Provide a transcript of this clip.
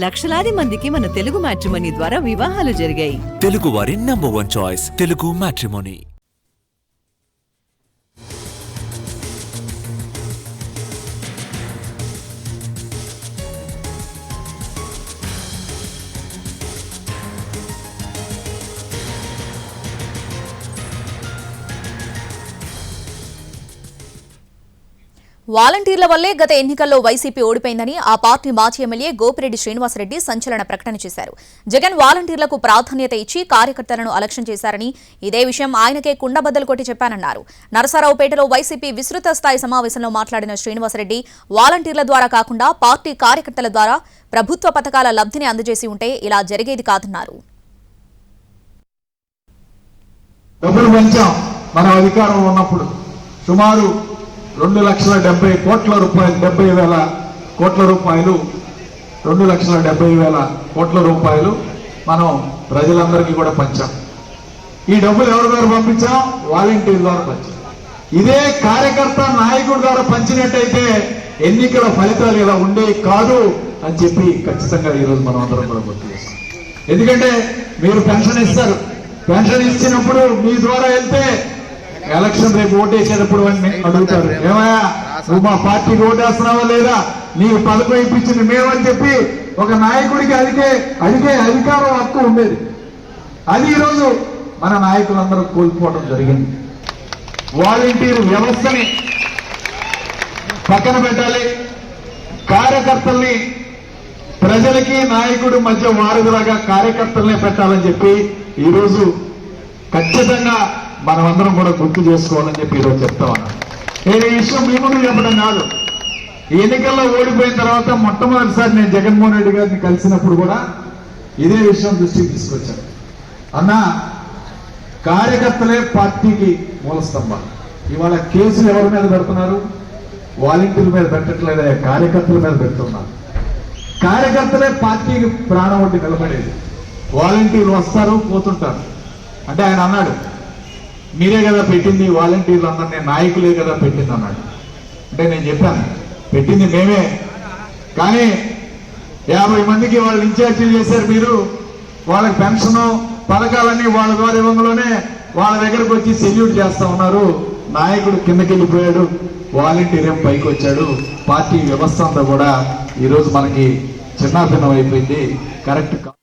లక్షలాది మందికి మన తెలుగు మ్యాట్రిమోనీ ద్వారా వివాహాలు జరిగాయి. తెలుగు వారి నంబర్ 1 చాయిస్ తెలుగు మ్యాట్రిమోనీ. వాలంటీర్ల వల్లే గత ఎన్నికల్లో వైసీపీ ఓడిపోయిందని ఆ పార్టీ మాజీ ఎమ్మెల్యే గోపిరెడ్డి శ్రీనివాసరెడ్డి సంచలన ప్రకటన చేశారు. జగన్ వాలంటీర్లకు ప్రాధాన్యత ఇచ్చి కార్యకర్తలను అలక్ష్యం చేశారని, ఇదే విషయం ఆయనకే కుండబద్దలు కొట్టి చెప్పానన్నారు. నరసరావుపేటలో వైసీపీ విస్తృత స్థాయి సమావేశంలో మాట్లాడిన శ్రీనివాసరెడ్డి, వాలంటీర్ల ద్వారా కాకుండా పార్టీ కార్యకర్తల ద్వారా ప్రభుత్వ పథకాల లబ్ధిని అందజేసి ఉంటే ఇలా జరిగేది కాదన్నారు. డబ్బులు పెంచాం మన అధికారంలో ఉన్నప్పుడు. సుమారు 2,70,000 కోట్ల రూపాయలు, 70,000 కోట్ల రూపాయలు, 2,70,000 కోట్ల రూపాయలు మనం ప్రజలందరికీ కూడా పంచాం. ఈ డబ్బులు ఎవరి ద్వారా పంపించాం? వాలంటీర్ ద్వారా పంచాం. ఇదే కార్యకర్త నాయకుడి ద్వారా పంచినట్టయితే ఎన్నికల ఫలితాలు ఇలా ఉండేవి కాదు అని చెప్పి ఖచ్చితంగా ఈరోజు మనం అందరం కూడా గుర్తు చేస్తాం. ఎందుకంటే మీరు పెన్షన్ ఇస్తారు, పెన్షన్ ఇచ్చినప్పుడు మీ ద్వారా వెళ్తే ఎలక్షన్ రేపు ఓటేసేటప్పుడు అడుగుతారు, ఏమయ్యా నువ్వు మా పార్టీకి ఓటేస్తున్నావా లేదా, నీకు పథకం ఇప్పించింది మేమని చెప్పి ఒక నాయకుడికి అడిగే అధికారం హక్కు ఉండేది. అది ఈరోజు మన నాయకులందరూ కోల్పోవడం జరిగింది. వాలంటీర్ వ్యవస్థని పక్కన పెట్టాలి, కార్యకర్తల్ని ప్రజలకి నాయకుడి మధ్య వారధిలాగా కార్యకర్తలనే పెట్టాలని చెప్పి ఈరోజు ఖచ్చితంగా మనమందరం కూడా గుర్తు చేసుకోవాలని చెప్పి ఈరోజు చెప్తా ఉన్నాను. నేను ఈ విషయం మీ ముందు చెప్పడం కాదు, ఈ ఎన్నికల్లో ఓడిపోయిన తర్వాత మొట్టమొదటిసారి నేను జగన్మోహన్ రెడ్డి గారిని కలిసినప్పుడు కూడా ఇదే విషయం దృష్టికి తీసుకొచ్చాను. అన్న, కార్యకర్తలే పార్టీకి మూలస్తంభం. ఇవాళ కేసులు ఎవరి మీద పెడుతున్నారు? వాలంటీర్ల మీద పెట్టట్లేదే, కార్యకర్తల మీద పెడుతున్నారు. కార్యకర్తలే పార్టీకి ప్రాణం వంటి నిలబడేది. వాలంటీర్లు వస్తారు పోతుంటారు. అంటే ఆయన అన్నాడు, మీరే కదా పెట్టింది వాలంటీర్లు అందరినీ, నాయకులే కదా పెట్టింది అన్నాడు. అంటే నేను చెప్పాను, పెట్టింది మేమే, కానీ 50 మందికి వాళ్ళు ఇన్ఛార్జీలు చేశారు మీరు. వాళ్ళకి పెన్షన్ పథకాలన్నీ వాళ్ళ ద్వారా ఇవ్వడంలోనే వాళ్ళ దగ్గరకు వచ్చి సెల్యూట్ చేస్తా ఉన్నారు. నాయకుడు కిందకి వెళ్ళిపోయాడు, వాలంటీర్ ఏం పైకి వచ్చాడు. పార్టీ వ్యవస్థ అంతా కూడా ఈరోజు మనకి చిన్నాభిన్నం అయిపోయింది. కరెక్ట్